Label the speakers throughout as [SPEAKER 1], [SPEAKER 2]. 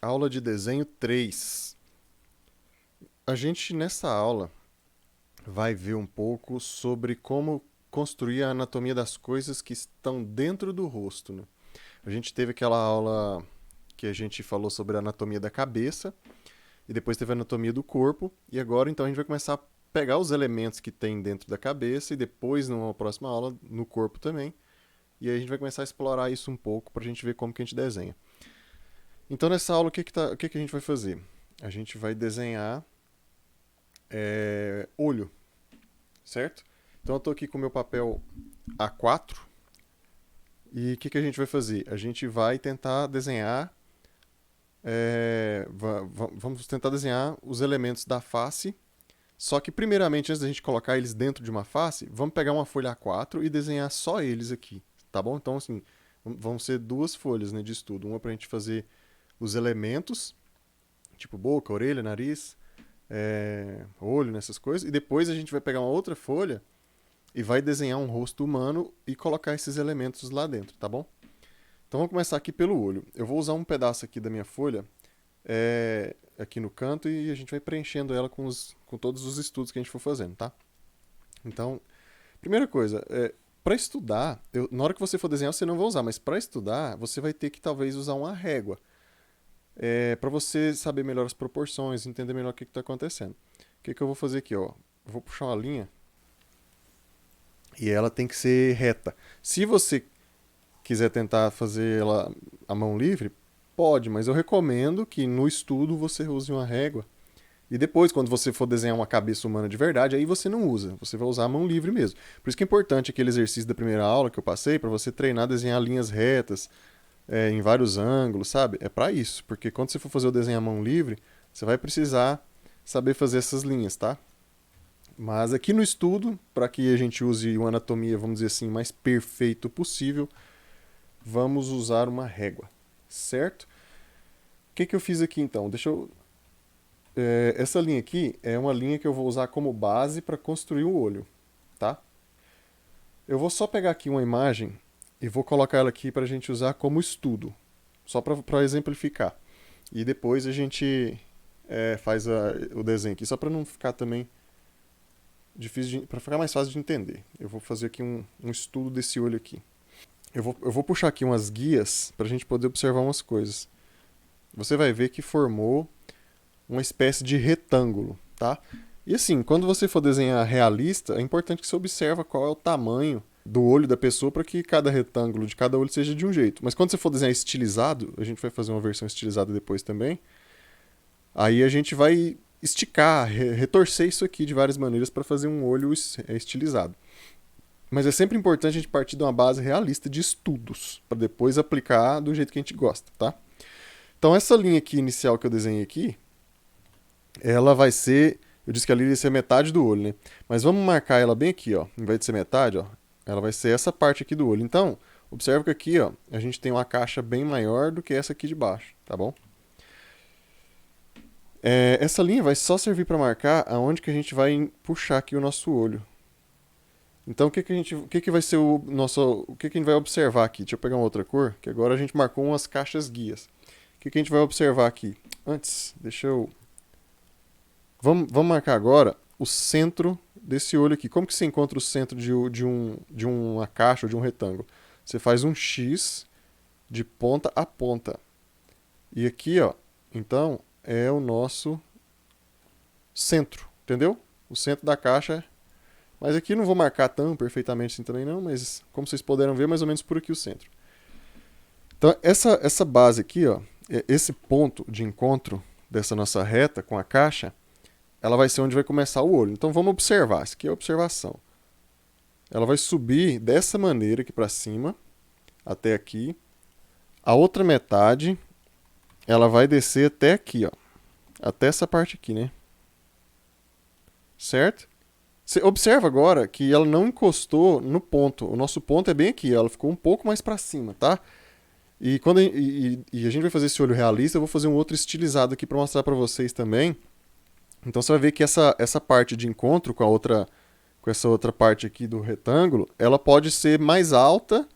[SPEAKER 1] Aula de desenho 3. A gente nessa aula vai ver um pouco sobre como construir a anatomia das coisas que estão dentro do rosto, né? A gente teve aquela aula que a gente falou sobre a anatomia da cabeça e depois teve a anatomia do corpo e agora então a gente vai começar a pegar os elementos que tem dentro da cabeça e depois numa próxima aula no corpo também. E aí a gente vai começar a explorar isso um pouco para a gente ver como que a gente desenha. Então nessa aula o que a gente vai fazer? A gente vai desenhar olho, certo? Então eu estou aqui com o meu papel A4 e o que a gente vai fazer? A gente vai tentar desenhar, vamos tentar desenhar os elementos da face, só que primeiramente, antes da gente colocar eles dentro de uma face, vamos pegar uma folha A4 e desenhar só eles aqui, tá bom? Então assim, vão ser duas folhas, né, de estudo, uma para a gente fazer os elementos, tipo boca, orelha, nariz, olho, nessas coisas, e depois a gente vai pegar uma outra folha e vai desenhar um rosto humano e colocar esses elementos lá dentro, tá bom? Então vamos começar aqui pelo olho. Eu vou usar um pedaço aqui da minha folha aqui no canto e a gente vai preenchendo ela com todos os estudos que a gente for fazendo, tá? Então, primeira coisa, para estudar, na hora que você for desenhar você não vai usar, mas para estudar você vai ter que talvez usar uma régua. Para você saber melhor as proporções, entender melhor o que está acontecendo. O que eu vou fazer aqui? Ó? Eu vou puxar uma linha e ela tem que ser reta. Se você quiser tentar fazer ela à mão livre, pode, mas eu recomendo que no estudo você use uma régua. E depois, quando você for desenhar uma cabeça humana de verdade, aí você não usa. Você vai usar a mão livre mesmo. Por isso que é importante aquele exercício da primeira aula que eu passei, para você treinar a desenhar linhas retas, em vários ângulos, sabe? É para isso, porque quando você for fazer o desenho à mão livre, você vai precisar saber fazer essas linhas, tá? Mas aqui no estudo, para que a gente use uma anatomia, vamos dizer assim, mais perfeito possível, vamos usar uma régua, certo? O que eu fiz aqui então? Essa linha aqui é uma linha que eu vou usar como base para construir o olho, tá? Eu vou só pegar aqui uma imagem e vou colocar ela aqui para a gente usar como estudo, só para exemplificar. E depois a gente faz o desenho aqui, só para não ficar também difícil, para ficar mais fácil de entender. Eu vou fazer aqui um estudo desse olho aqui. Eu vou puxar aqui umas guias para a gente poder observar umas coisas. Você vai ver que formou uma espécie de retângulo, tá? E assim, quando você for desenhar realista, é importante que você observe qual é o tamanho do olho da pessoa para que cada retângulo de cada olho seja de um jeito. Mas quando você for desenhar estilizado, a gente vai fazer uma versão estilizada depois também, aí a gente vai esticar, retorcer isso aqui de várias maneiras para fazer um olho estilizado. Mas é sempre importante a gente partir de uma base realista de estudos, para depois aplicar do jeito que a gente gosta, tá? Então essa linha aqui inicial que eu desenhei aqui, ela vai ser, eu disse que ali ia ser metade do olho, né? Mas vamos marcar ela bem aqui, ó. Em vez de ser metade, ó, ela vai ser essa parte aqui do olho. Então, observa que aqui, ó, a gente tem uma caixa bem maior do que essa aqui de baixo, tá bom? Essa linha vai só servir para marcar aonde que a gente vai puxar aqui o nosso olho. Então, o que vai ser o que a gente vai observar aqui? Deixa eu pegar uma outra cor, que agora a gente marcou umas caixas guias. O que a gente vai observar aqui? Antes, vamos marcar agora o centro desse olho aqui. Como que você encontra o centro de uma caixa ou de um retângulo? Você faz um X de ponta a ponta. E aqui, ó, então, é o nosso centro, entendeu? O centro da caixa. Mas aqui não vou marcar tão perfeitamente assim também não, mas como vocês puderam ver, mais ou menos por aqui o centro. Então, essa base aqui, ó, esse ponto de encontro dessa nossa reta com a caixa, ela vai ser onde vai começar o olho. Então vamos observar, isso aqui é a observação. Ela vai subir dessa maneira aqui para cima, até aqui. A outra metade, ela vai descer até aqui, ó. Até essa parte aqui, né? Certo? Você observa agora que ela não encostou no ponto. O nosso ponto é bem aqui, ela ficou um pouco mais para cima, tá? E a gente vai fazer esse olho realista, eu vou fazer um outro estilizado aqui para mostrar para vocês também. Então você vai ver que essa parte de encontro com essa outra parte aqui do retângulo, ela pode ser mais alta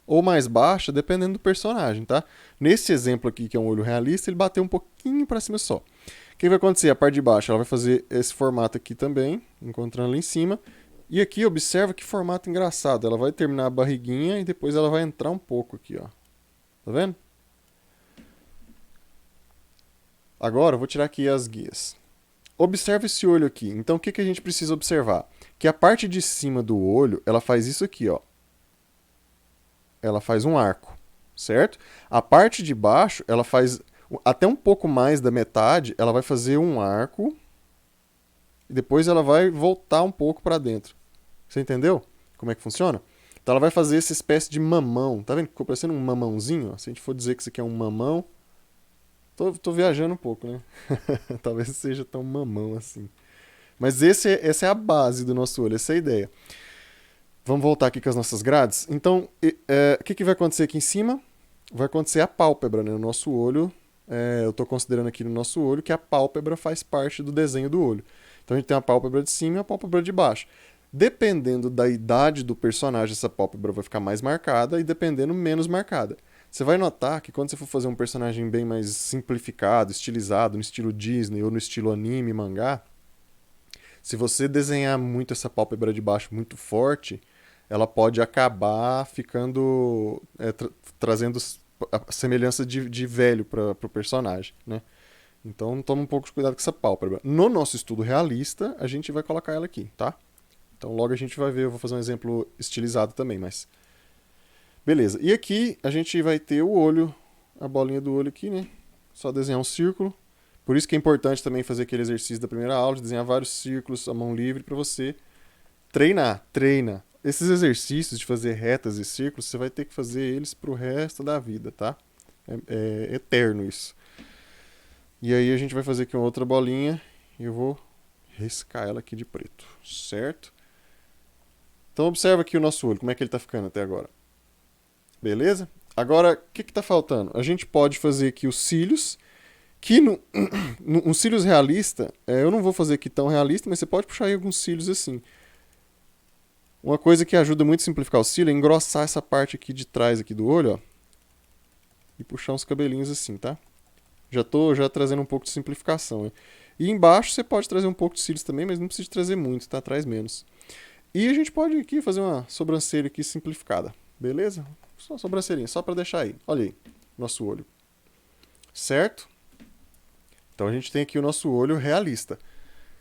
[SPEAKER 1] ou mais baixa, dependendo do personagem, tá? Nesse exemplo aqui, que é um olho realista, ele bateu um pouquinho para cima só. O que vai acontecer? A parte de baixo ela vai fazer esse formato aqui também, encontrando lá em cima. E aqui, observa que formato engraçado. Ela vai terminar a barriguinha e depois ela vai entrar um pouco aqui, ó. Tá vendo? Agora eu vou tirar aqui as guias. Observa esse olho aqui. Então o que a gente precisa observar? Que a parte de cima do olho, ela faz isso aqui, ó. Ela faz um arco, certo? A parte de baixo, ela faz até um pouco mais da metade, ela vai fazer um arco e depois ela vai voltar um pouco para dentro. Você entendeu como é que funciona? Então ela vai fazer essa espécie de mamão. Tá vendo? Ficou parecendo um mamãozinho. Ó. Se a gente for dizer que isso aqui é um mamão, tô viajando um pouco, né? Talvez não seja tão mamão assim. Mas essa é a base do nosso olho, essa é a ideia. Vamos voltar aqui com as nossas grades? Então, o que vai acontecer aqui em cima? Vai acontecer a pálpebra, né? O nosso olho, eu estou considerando aqui no nosso olho que a pálpebra faz parte do desenho do olho. Então a gente tem a pálpebra de cima e a pálpebra de baixo. Dependendo da idade do personagem, essa pálpebra vai ficar mais marcada e dependendo, menos marcada. Você vai notar que quando você for fazer um personagem bem mais simplificado, estilizado, no estilo Disney ou no estilo anime, mangá, se você desenhar muito essa pálpebra de baixo muito forte, ela pode acabar ficando trazendo a semelhança de velho para o personagem, né? Então toma um pouco de cuidado com essa pálpebra. No nosso estudo realista, a gente vai colocar ela aqui, tá? Então logo a gente vai ver, eu vou fazer um exemplo estilizado também, mas... Beleza, e aqui a gente vai ter o olho, a bolinha do olho aqui, né? Só desenhar um círculo. Por isso que é importante também fazer aquele exercício da primeira aula, de desenhar vários círculos à mão livre para você treina. Esses exercícios de fazer retas e círculos, você vai ter que fazer eles pro resto da vida, tá? É eterno isso. E aí a gente vai fazer aqui uma outra bolinha e eu vou riscar ela aqui de preto, certo? Então observa aqui o nosso olho, como é que ele tá ficando até agora. Beleza? Agora, o que tá faltando? A gente pode fazer aqui os cílios, que um cílios realista, eu não vou fazer aqui tão realista, mas você pode puxar aí alguns cílios assim. Uma coisa que ajuda muito a simplificar o cílio é engrossar essa parte aqui de trás aqui do olho, ó. E puxar uns cabelinhos assim, tá? Já tô trazendo um pouco de simplificação, né? E embaixo você pode trazer um pouco de cílios também, mas não precisa trazer muito, tá? Traz menos. E a gente pode aqui fazer uma sobrancelha aqui simplificada, beleza? Só uma sobrancelhinha, só para deixar aí. Olha aí, nosso olho. Certo? Então a gente tem aqui o nosso olho realista.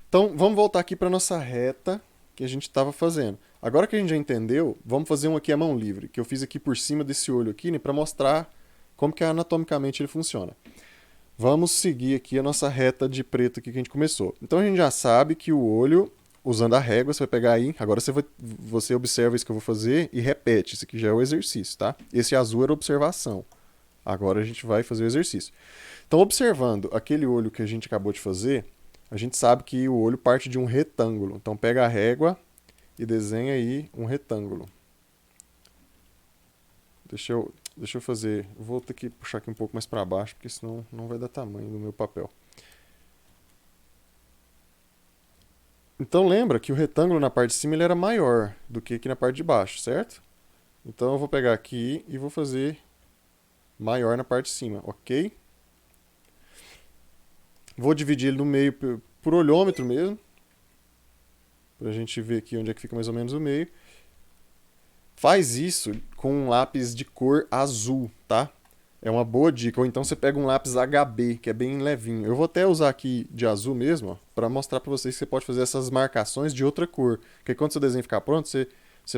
[SPEAKER 1] Então vamos voltar aqui para nossa reta que a gente estava fazendo. Agora que a gente já entendeu, vamos fazer um aqui à mão livre, que eu fiz aqui por cima desse olho aqui, né, para mostrar como que anatomicamente ele funciona. Vamos seguir aqui a nossa reta de preto aqui que a gente começou. Então a gente já sabe que o olho, usando a régua, você vai pegar aí, agora você observa isso que eu vou fazer e repete, isso aqui já é o exercício, tá? Esse azul era observação. Agora a gente vai fazer o exercício. Então, observando aquele olho que a gente acabou de fazer, a gente sabe que o olho parte de um retângulo. Então, pega a régua e desenha aí um retângulo. Deixa eu fazer... Vou ter que puxar aqui um pouco mais para baixo, porque senão não vai dar tamanho no meu papel. Então, lembra que o retângulo na parte de cima ele era maior do que aqui na parte de baixo, certo? Então, eu vou pegar aqui e vou fazer maior na parte de cima, ok? Vou dividir ele no meio por olhômetro mesmo. Pra gente ver aqui onde é que fica mais ou menos o meio. Faz isso com um lápis de cor azul, tá? É uma boa dica. Ou então você pega um lápis HB, que é bem levinho. Eu vou até usar aqui de azul mesmo, ó, pra mostrar pra vocês que você pode fazer essas marcações de outra cor. Porque quando seu desenho ficar pronto, você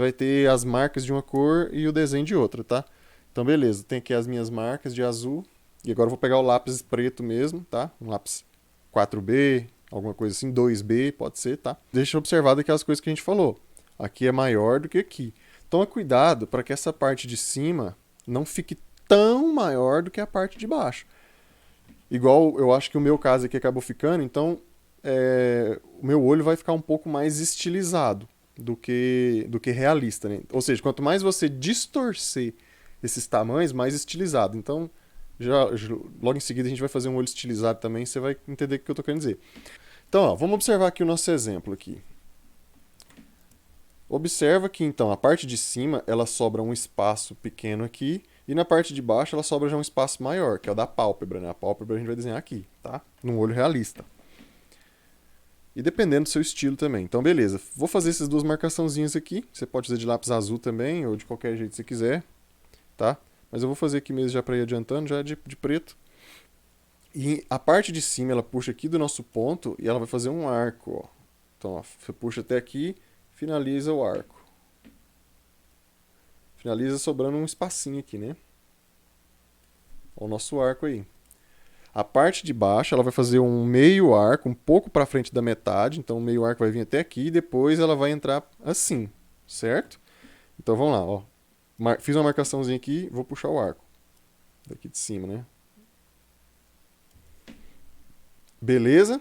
[SPEAKER 1] vai ter as marcas de uma cor e o desenho de outra, tá? Então beleza, tem aqui as minhas marcas de azul. E agora eu vou pegar o lápis preto mesmo, tá? Um lápis 4B, alguma coisa assim, 2B, pode ser, tá? Deixa observado aquelas coisas que a gente falou. Aqui é maior do que aqui. Toma cuidado para que essa parte de cima não fique tão maior do que a parte de baixo. Igual eu acho que o meu caso aqui acabou ficando, então o meu olho vai ficar um pouco mais estilizado do que realista, né? Ou seja, quanto mais você distorcer esses tamanhos, mais estilizado. Então, logo em seguida a gente vai fazer um olho estilizado também, você vai entender o que eu estou querendo dizer. Então, ó, vamos observar aqui o nosso exemplo aqui. Observa que então a parte de cima ela sobra um espaço pequeno aqui e na parte de baixo ela sobra já um espaço maior, que é o da pálpebra, né? A pálpebra a gente vai desenhar aqui, tá? Num olho realista. E dependendo do seu estilo também. Então, beleza. Vou fazer essas duas marcaçãozinhas aqui. Você pode fazer de lápis azul também, ou de qualquer jeito que você quiser, tá? Mas eu vou fazer aqui mesmo já para ir adiantando, já de preto. E a parte de cima ela puxa aqui do nosso ponto e ela vai fazer um arco, ó. Então, ó, você puxa até aqui, finaliza o arco. Finaliza sobrando um espacinho aqui, né? Ó, o nosso arco aí. A parte de baixo ela vai fazer um meio arco, um pouco para frente da metade. Então o meio arco vai vir até aqui e depois ela vai entrar assim, certo? Então vamos lá, ó. Fiz uma marcaçãozinha aqui, vou puxar o arco. Daqui de cima, né? Beleza?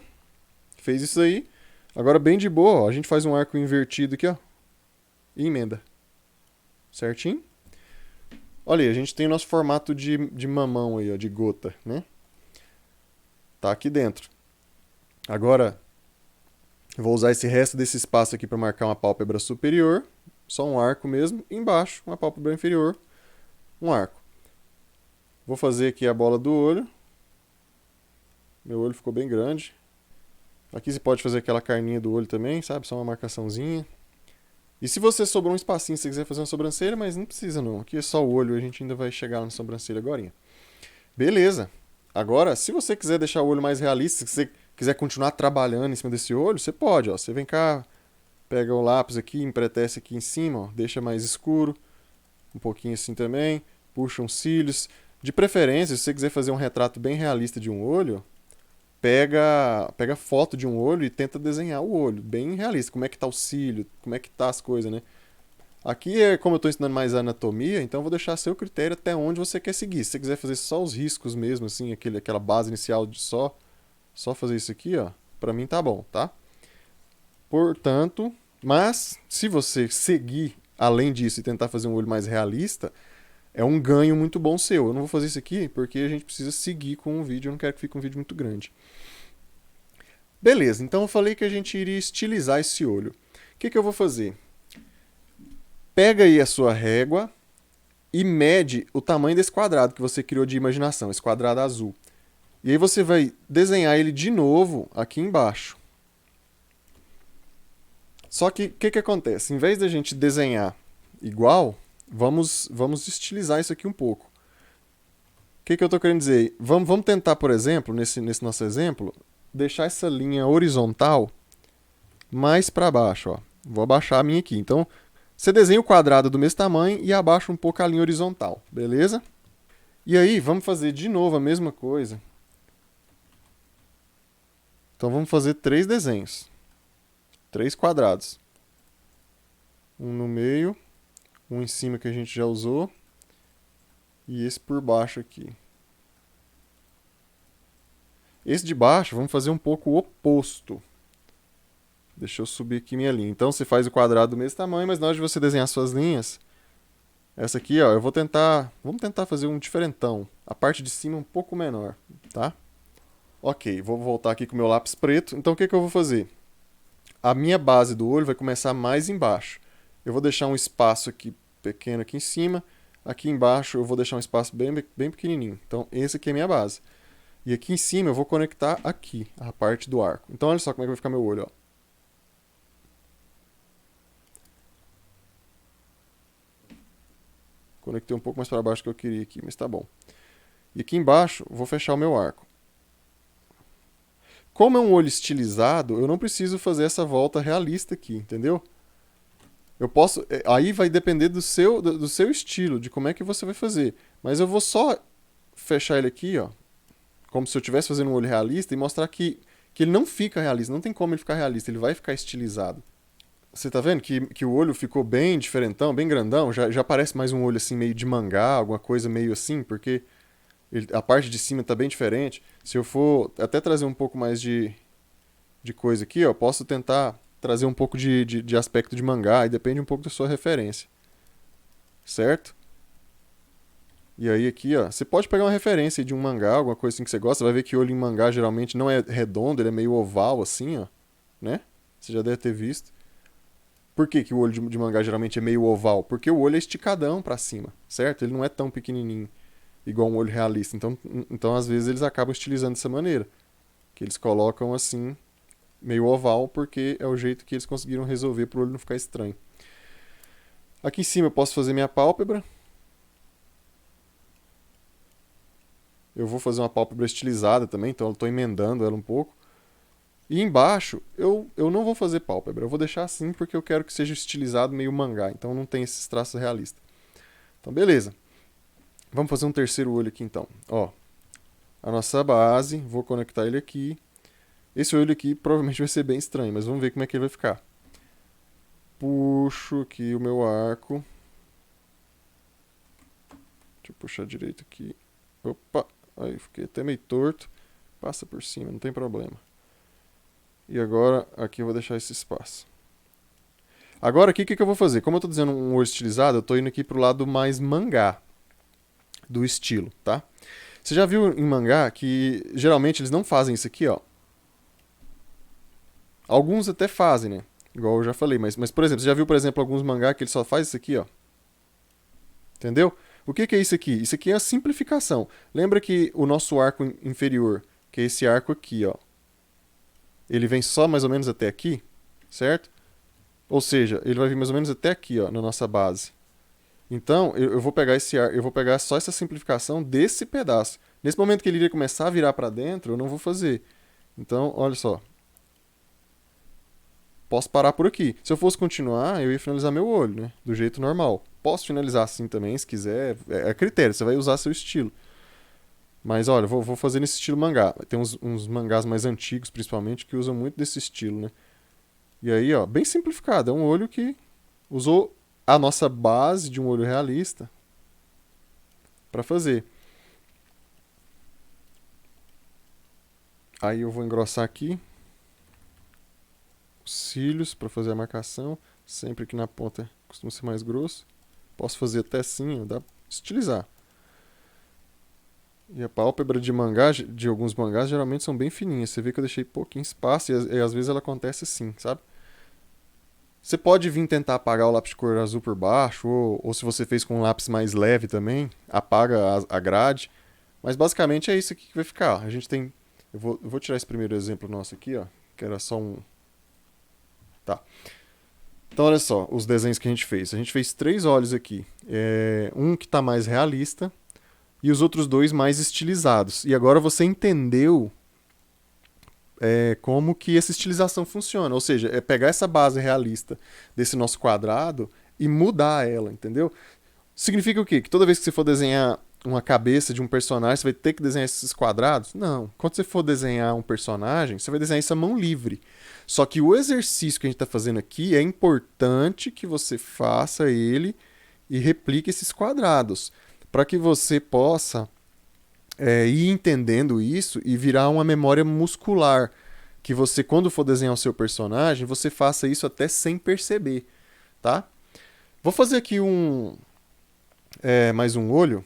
[SPEAKER 1] Fez isso aí. Agora bem de boa, ó, a gente faz um arco invertido aqui, ó. E emenda. Certinho? Olha aí, a gente tem o nosso formato de mamão aí, ó, de gota, né? Tá aqui dentro. Agora, eu vou usar esse resto desse espaço aqui para marcar uma pálpebra superior. Só um arco mesmo. E embaixo, uma pálpebra inferior. Um arco. Vou fazer aqui a bola do olho. Meu olho ficou bem grande. Aqui você pode fazer aquela carninha do olho também, sabe? Só uma marcaçãozinha. E se você sobrou um espacinho, se você quiser fazer uma sobrancelha, mas não precisa não. Aqui é só o olho, a gente ainda vai chegar na sobrancelha agora. Beleza. Agora, se você quiser deixar o olho mais realista, se você quiser continuar trabalhando em cima desse olho, você pode, ó. Você vem cá, pega o lápis aqui, empretece aqui em cima, ó, deixa mais escuro, um pouquinho assim também, puxa uns cílios. De preferência, se você quiser fazer um retrato bem realista de um olho, pega foto de um olho e tenta desenhar o olho, bem realista, como é que tá o cílio, como é que tá as coisas, né? Aqui é como eu estou ensinando mais anatomia, então eu vou deixar a seu critério até onde você quer seguir. Se você quiser fazer só os riscos mesmo, assim, aquela base inicial de só fazer isso aqui, ó, pra mim tá bom, tá? Portanto, mas se você seguir além disso e tentar fazer um olho mais realista, é um ganho muito bom seu. Eu não vou fazer isso aqui porque a gente precisa seguir com o vídeo, eu não quero que fique um vídeo muito grande. Beleza, então eu falei que a gente iria estilizar esse olho. O que eu vou fazer? Pega aí a sua régua e mede o tamanho desse quadrado que você criou de imaginação, esse quadrado azul. E aí você vai desenhar ele de novo aqui embaixo. Só que o que acontece? Em vez da gente desenhar igual, vamos estilizar isso aqui um pouco. O que eu estou querendo dizer? Vamos tentar, por exemplo, nesse nosso exemplo, deixar essa linha horizontal mais para baixo. Ó. Vou abaixar a minha aqui. Então, você desenha o quadrado do mesmo tamanho e abaixa um pouco a linha horizontal, beleza? E aí, vamos fazer de novo a mesma coisa. Então, vamos fazer 3 desenhos. 3 quadrados. Um no meio, um em cima que a gente já usou, e esse por baixo aqui. Esse de baixo, vamos fazer um pouco o oposto. Deixa eu subir aqui minha linha. Então, você faz o quadrado do mesmo tamanho, mas na hora de você desenhar suas linhas, essa aqui, ó, vamos tentar fazer um diferentão. A parte de cima um pouco menor, tá? Ok, vou voltar aqui com o meu lápis preto. Então, o que eu vou fazer? A minha base do olho vai começar mais embaixo. Eu vou deixar um espaço aqui pequeno aqui em cima. Aqui embaixo eu vou deixar um espaço bem pequenininho. Então, esse aqui é a minha base. E aqui em cima eu vou conectar aqui, a parte do arco. Então, olha só como é que vai ficar meu olho, ó. Conectei um pouco mais para baixo do que eu queria aqui, mas tá bom. E aqui embaixo, vou fechar o meu arco. Como é um olho estilizado, eu não preciso fazer essa volta realista aqui, entendeu? Eu posso. Aí vai depender do seu estilo, de como é que você vai fazer. Mas eu vou só fechar ele aqui, ó. Como se eu estivesse fazendo um olho realista e mostrar que ele não fica realista. Não tem como ele ficar realista, ele vai ficar estilizado. Você tá vendo que o olho ficou bem diferentão, bem grandão? Já parece mais um olho assim, meio de mangá, alguma coisa meio assim, porque a parte de cima tá bem diferente. Se eu for até trazer um pouco mais de coisa aqui, ó, posso tentar trazer um pouco de aspecto de mangá, e depende um pouco da sua referência. Certo? E aí aqui, ó, você pode pegar uma referência de um mangá, alguma coisa assim que você gosta, você vai ver que o olho em mangá geralmente não é redondo, ele é meio oval assim, ó, né? Você já deve ter visto. Por que, que o olho de mangá geralmente é meio oval? Porque o olho é esticadão para cima, certo? Ele não é tão pequenininho, igual um olho realista. Então, às vezes, eles acabam estilizando dessa maneira. Que eles colocam assim, meio oval, porque é o jeito que eles conseguiram resolver para o olho não ficar estranho. Aqui em cima eu posso fazer minha pálpebra. Eu vou fazer uma pálpebra estilizada também, então eu estou emendando ela um pouco. E embaixo eu não vou fazer pálpebra, eu vou deixar assim porque eu quero que seja estilizado meio mangá, então não tem esses traços realistas. Então beleza. Vamos fazer um terceiro olho aqui então. Ó, a nossa base, vou conectar ele aqui. Esse olho aqui provavelmente vai ser bem estranho, mas vamos ver como é que ele vai ficar. Puxo aqui o meu arco. Deixa eu puxar direito aqui. Opa, aí fiquei até meio torto. Passa por cima, não tem problema. E agora aqui eu vou deixar esse espaço. Agora aqui o que eu vou fazer? Como eu estou dizendo um olho estilizado, eu estou indo aqui para o lado mais mangá do estilo, tá? Você já viu em mangá que geralmente eles não fazem isso aqui, ó. Alguns até fazem, né? Igual eu já falei, mas por exemplo, você já viu, por exemplo, alguns mangá que ele só faz isso aqui, ó. Entendeu? O que é isso aqui? Isso aqui é a simplificação. Lembra que o nosso arco inferior, que é esse arco aqui, ó, ele vem só mais ou menos até aqui, certo? Ou seja, ele vai vir mais ou menos até aqui, ó, na nossa base. Então, eu vou pegar esse ar, eu vou pegar só essa simplificação desse pedaço. Nesse momento que ele iria começar a virar para dentro, eu não vou fazer. Então, olha só. Posso parar por aqui. Se eu fosse continuar, eu ia finalizar meu olho, né? Do jeito normal. Posso finalizar assim também, se quiser. É critério, você vai usar seu estilo. Mas olha, vou fazer nesse estilo mangá. Tem uns mangás mais antigos, principalmente, que usam muito desse estilo, né? E aí, ó, bem simplificado. É um olho que usou a nossa base de um olho realista para fazer. Aí eu vou engrossar aqui os cílios para fazer a marcação. Sempre que na ponta costuma ser mais grosso. Posso fazer até assim, ó, dá pra estilizar. E a pálpebra de mangá, de alguns mangás, geralmente são bem fininhas. Você vê que eu deixei pouquinho espaço e às vezes ela acontece assim, sabe? Você pode vir tentar apagar o lápis de cor azul por baixo, ou se você fez com um lápis mais leve também, apaga a grade. Mas basicamente é isso aqui que vai ficar. A gente tem. Eu vou tirar esse primeiro exemplo nosso aqui, ó. Que era só um. Tá. Então olha só, os desenhos que a gente fez. A gente fez 3 olhos aqui. Um que está mais realista e os outros 2 mais estilizados. E agora você entendeu como que essa estilização funciona. Ou seja, é pegar essa base realista desse nosso quadrado e mudar ela, entendeu? Significa o quê? Que toda vez que você for desenhar uma cabeça de um personagem, você vai ter que desenhar esses quadrados? Não. Quando você for desenhar um personagem, você vai desenhar isso à mão livre. Só que o exercício que a gente está fazendo aqui é importante que você faça ele e replique esses quadrados, para que você possa ir entendendo isso e virar uma memória muscular. Que você, quando for desenhar o seu personagem, você faça isso até sem perceber, tá? Vou fazer aqui mais um olho.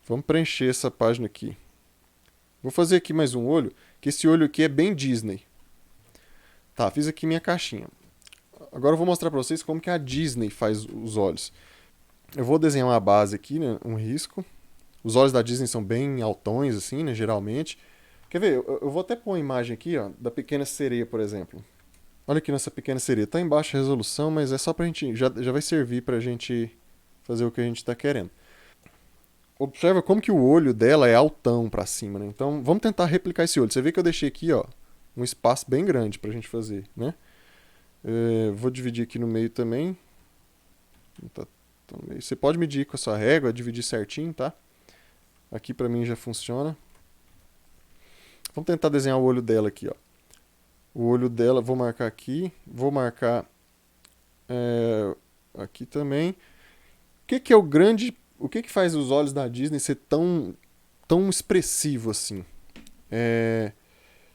[SPEAKER 1] Vamos preencher essa página aqui. Vou fazer aqui mais um olho, que esse olho aqui é bem Disney. Tá, fiz aqui minha caixinha. Agora eu vou mostrar para vocês como que a Disney faz os olhos. Eu vou desenhar uma base aqui, né, um risco. Os olhos da Disney são bem altões, assim, né, geralmente. Quer ver? Eu vou até pôr uma imagem aqui, ó, da Pequena Sereia, por exemplo. Olha aqui nessa Pequena Sereia. Tá em baixa resolução, mas é só pra gente... Já vai servir pra gente fazer o que a gente tá querendo. Observa como que o olho dela é altão pra cima, né? Então, vamos tentar replicar esse olho. Você vê que eu deixei aqui, ó, um espaço bem grande pra gente fazer, né? Vou dividir aqui no meio também. Você pode medir com a sua régua, dividir certinho, tá? Aqui pra mim já funciona. Vamos tentar desenhar o olho dela aqui, ó. O olho dela, vou marcar aqui. Vou marcar aqui também. O que faz os olhos da Disney ser tão expressivo assim?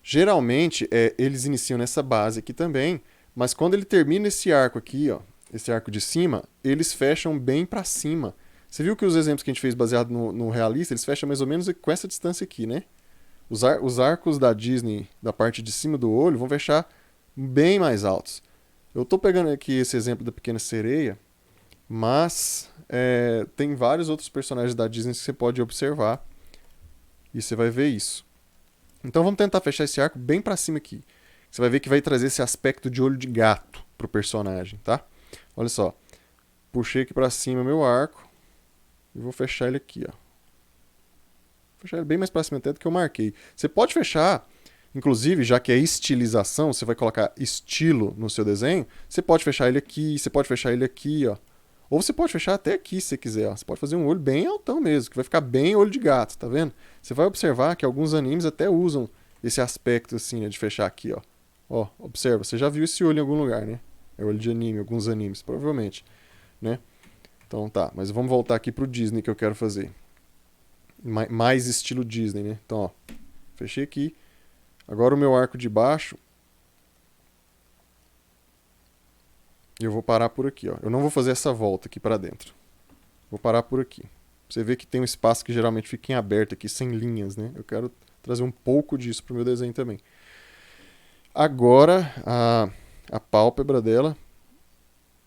[SPEAKER 1] Geralmente, eles iniciam nessa base aqui também, mas quando ele termina esse arco aqui, ó, esse arco de cima, eles fecham bem pra cima. Você viu que os exemplos que a gente fez baseado no realista, eles fecham mais ou menos com essa distância aqui, né? Os arcos da Disney, da parte de cima do olho, vão fechar bem mais altos. Eu tô pegando aqui esse exemplo da Pequena Sereia, mas tem vários outros personagens da Disney que você pode observar e você vai ver isso. Então vamos tentar fechar esse arco bem pra cima aqui. Você vai ver que vai trazer esse aspecto de olho de gato pro personagem, tá? Olha só. Puxei aqui pra cima meu arco e vou fechar ele aqui, ó. Fechar ele bem mais pra cima até do que eu marquei. Você pode fechar, inclusive, já que é estilização, você vai colocar estilo no seu desenho, você pode fechar ele aqui, você pode fechar ele aqui, ó. Ou você pode fechar até aqui se você quiser, ó. Você pode fazer um olho bem altão mesmo, que vai ficar bem olho de gato, tá vendo? Você vai observar que alguns animes até usam esse aspecto assim, né, de fechar aqui, ó. Ó, observa, você já viu esse olho em algum lugar, né? É olho de anime, alguns animes, provavelmente, né? Então tá, mas vamos voltar aqui pro Disney que eu quero fazer. Mais estilo Disney, né? Então, ó, fechei aqui. Agora o meu arco de baixo, eu vou parar por aqui, ó. Eu não vou fazer essa volta aqui para dentro. Vou parar por aqui. Você vê que tem um espaço que geralmente fica em aberto aqui, sem linhas, né? Eu quero trazer um pouco disso pro meu desenho também. Agora, a pálpebra dela,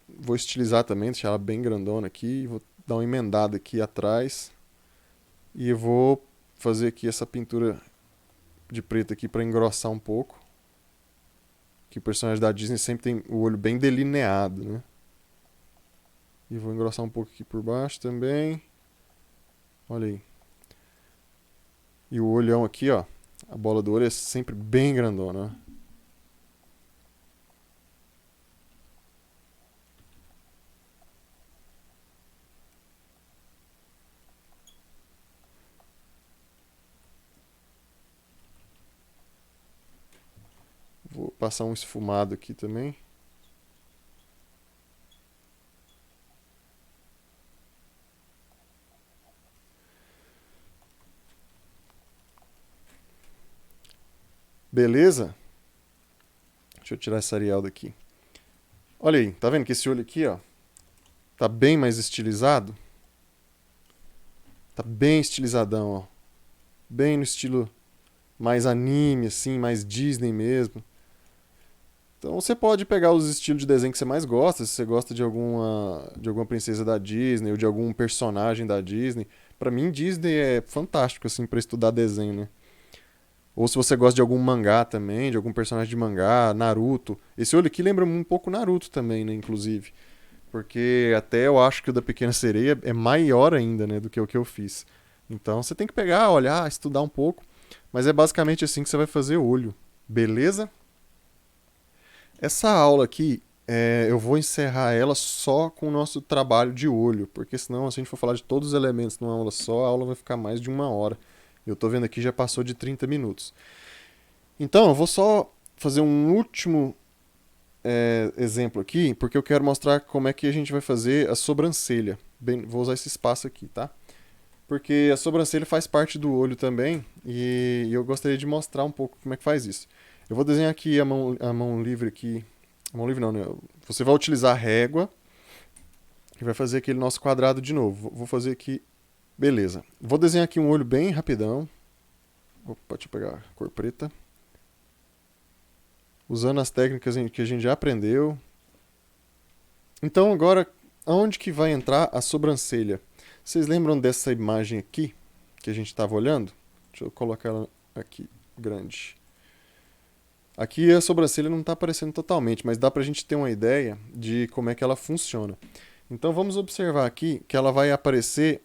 [SPEAKER 1] vou estilizar também, deixar ela bem grandona aqui. Vou dar uma emendada aqui atrás. E eu vou fazer aqui essa pintura de preto aqui para engrossar um pouco. Que o personagem da Disney sempre tem o olho bem delineado, né? E vou engrossar um pouco aqui por baixo também. Olha aí. E o olhão aqui, ó. A bola do olho é sempre bem grandona, ó. Vou passar um esfumado aqui também. Beleza? Deixa eu tirar essa Arial daqui. Olha aí, tá vendo que esse olho aqui, ó, tá bem mais estilizado? Tá bem estilizadão, ó. Bem no estilo mais anime, assim, mais Disney mesmo. Então você pode pegar os estilos de desenho que você mais gosta, se você gosta de alguma princesa da Disney ou de algum personagem da Disney. Pra mim, Disney é fantástico, assim, pra estudar desenho, né? Ou se você gosta de algum mangá também, de algum personagem de mangá, Naruto. Esse olho aqui lembra um pouco Naruto também, né, inclusive. Porque até eu acho que o da Pequena Sereia é maior ainda, né, do que o que eu fiz. Então você tem que pegar, olhar, estudar um pouco. Mas é basicamente assim que você vai fazer o olho. Beleza? Essa aula aqui, eu vou encerrar ela só com o nosso trabalho de olho. Porque senão, se a gente for falar de todos os elementos numa aula só, a aula vai ficar mais de 1 hora. Eu tô vendo aqui já passou de 30 minutos. Então, eu vou só fazer um último exemplo aqui, porque eu quero mostrar como é que a gente vai fazer a sobrancelha. Bem, vou usar esse espaço aqui, tá? Porque a sobrancelha faz parte do olho também, e eu gostaria de mostrar um pouco como é que faz isso. Eu vou desenhar aqui a mão livre aqui. A mão livre não, né? Você vai utilizar a régua e vai fazer aquele nosso quadrado de novo. Vou fazer aqui. Beleza. Vou desenhar aqui um olho bem rapidão. Opa, deixa eu pegar a cor preta. Usando as técnicas que a gente já aprendeu. Então agora, aonde que vai entrar a sobrancelha? Vocês lembram dessa imagem aqui que a gente estava olhando? Deixa eu colocar ela aqui, grande. Aqui a sobrancelha não está aparecendo totalmente, mas dá para a gente ter uma ideia de como é que ela funciona. Então vamos observar aqui que ela vai aparecer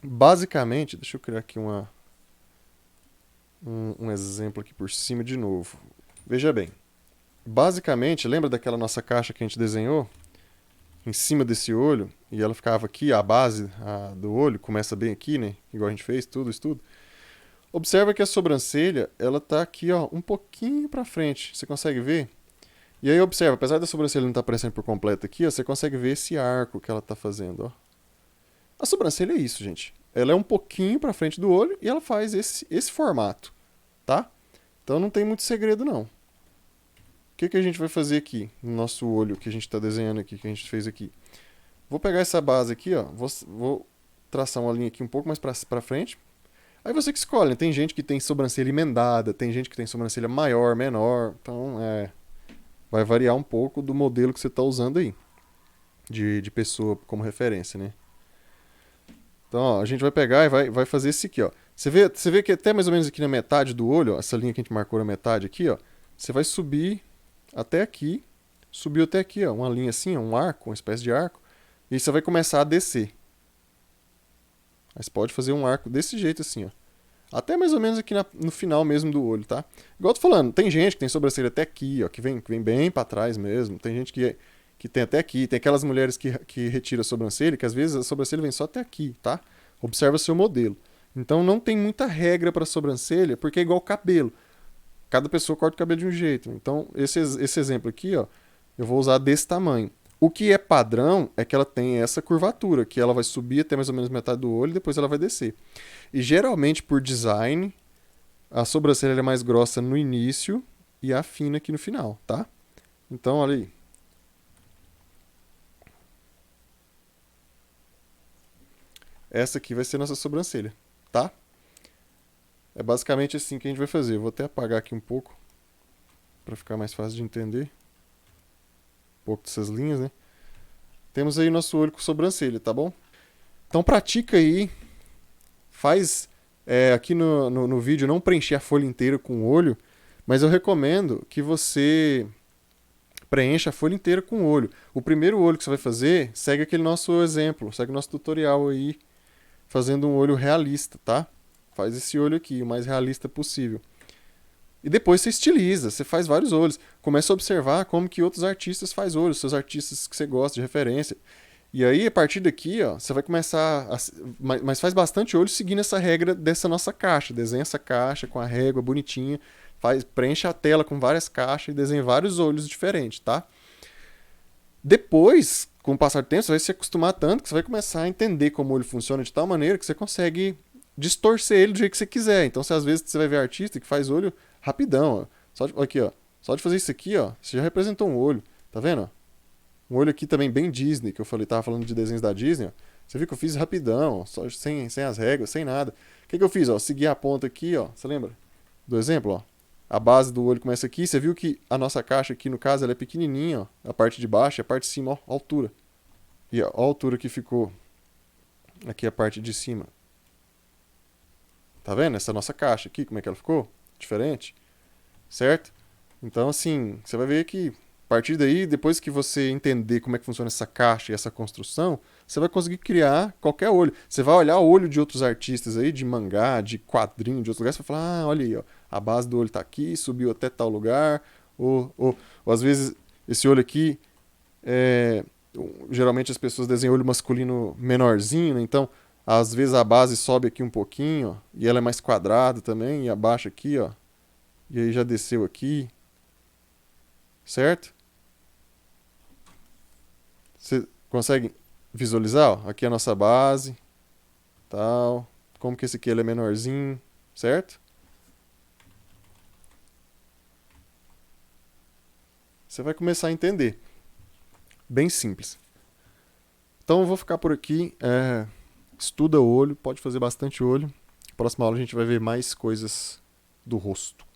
[SPEAKER 1] basicamente. Deixa eu criar aqui um exemplo aqui por cima de novo. Veja bem. Basicamente, lembra daquela nossa caixa que a gente desenhou? Em cima desse olho, e ela ficava aqui, a base do olho, começa bem aqui, né? Igual a gente fez, tudo isso tudo. Observa que a sobrancelha, ela tá aqui, ó, um pouquinho pra frente. Você consegue ver? E aí observa, apesar da sobrancelha não estar aparecendo por completo aqui, ó, você consegue ver esse arco que ela tá fazendo, ó. A sobrancelha é isso, gente. Ela é um pouquinho pra frente do olho e ela faz esse formato, tá? Então não tem muito segredo, não. O que a gente vai fazer aqui no nosso olho que a gente está desenhando aqui, que a gente fez aqui? Vou pegar essa base aqui, ó, vou traçar uma linha aqui um pouco mais para frente. Aí você que escolhe, né? Tem gente que tem sobrancelha emendada, tem gente que tem sobrancelha maior, menor, então vai variar um pouco do modelo que você está usando aí, de pessoa como referência, né? Então, ó, a gente vai pegar e vai fazer esse aqui, ó. Você vê que até mais ou menos aqui na metade do olho, ó, essa linha que a gente marcou na metade aqui, ó, você vai subir até aqui, subiu até aqui, ó, uma linha assim, ó, um arco, uma espécie de arco, e aí você vai começar a descer. Aí você pode fazer um arco desse jeito assim, ó. Até mais ou menos aqui no final mesmo do olho, tá? Igual eu tô falando, tem gente que tem sobrancelha até aqui, ó, que vem bem pra trás mesmo. Tem gente que tem até aqui. Tem aquelas mulheres que retiram a sobrancelha, que às vezes a sobrancelha vem só até aqui, tá? Observa seu modelo. Então não tem muita regra pra sobrancelha, porque é igual cabelo. Cada pessoa corta o cabelo de um jeito. Então esse exemplo aqui, ó, eu vou usar desse tamanho. O que é padrão é que ela tem essa curvatura, que ela vai subir até mais ou menos metade do olho e depois ela vai descer. E geralmente, por design, a sobrancelha é mais grossa no início e a fina aqui no final, tá? Então, olha aí. Essa aqui vai ser nossa sobrancelha, tá? É basicamente assim que a gente vai fazer. Eu vou até apagar aqui um pouco para ficar mais fácil de entender. Um pouco dessas linhas, né? Temos aí nosso olho com sobrancelha, tá bom? Então pratica aí. Faz aqui no vídeo não preencher a folha inteira com o olho, mas eu recomendo que você preencha a folha inteira com o olho. O primeiro olho que você vai fazer, segue aquele nosso exemplo, segue o nosso tutorial aí, fazendo um olho realista, tá? Faz esse olho aqui, o mais realista possível. E depois você estiliza, você faz vários olhos. Começa a observar como que outros artistas fazem olhos, seus artistas que você gosta de referência. E aí, a partir daqui, ó, você vai começar a... Mas faz bastante olho seguindo essa regra dessa nossa caixa. Desenha essa caixa com a régua bonitinha, preenche a tela com várias caixas e desenha vários olhos diferentes, tá? Depois, com o passar do tempo, você vai se acostumar tanto que você vai começar a entender como o olho funciona de tal maneira que você consegue distorcer ele do jeito que você quiser. Então, se às vezes você vai ver artista que faz olho rapidão, ó. Aqui, ó. Só de fazer isso aqui, ó, você já representou um olho. Tá vendo? Ó? Um olho aqui também bem Disney, que eu tava falando de desenhos da Disney, ó. Você viu que eu fiz rapidão, só sem as regras, sem nada. O que eu fiz, ó? Segui a ponta aqui, ó. Você lembra do exemplo, ó? A base do olho começa aqui. Você viu que a nossa caixa aqui, no caso, ela é pequenininha, ó. A parte de baixo e a parte de cima, ó, a altura. E ó, a altura que ficou aqui a parte de cima. Tá vendo? Essa nossa caixa aqui, como é que ela ficou? Diferente, certo? Então, assim, você vai ver que a partir daí, depois que você entender como é que funciona essa caixa e essa construção, você vai conseguir criar qualquer olho. Você vai olhar o olho de outros artistas aí, de mangá, de quadrinho, de outros lugares, você vai falar, ah, olha aí, ó, a base do olho tá aqui, subiu até tal lugar, ou às vezes esse olho aqui, é, geralmente as pessoas desenham olho masculino menorzinho, né? Então às vezes a base sobe aqui um pouquinho, ó, e ela é mais quadrada também, e abaixa aqui, ó, e aí já desceu aqui, certo? Você consegue visualizar? Ó? Aqui é a nossa base, tal. Como que esse aqui ele é menorzinho, certo? Você vai começar a entender. Bem simples. Então eu vou ficar por aqui. Estuda o olho, pode fazer bastante olho. Próxima aula a gente vai ver mais coisas do rosto.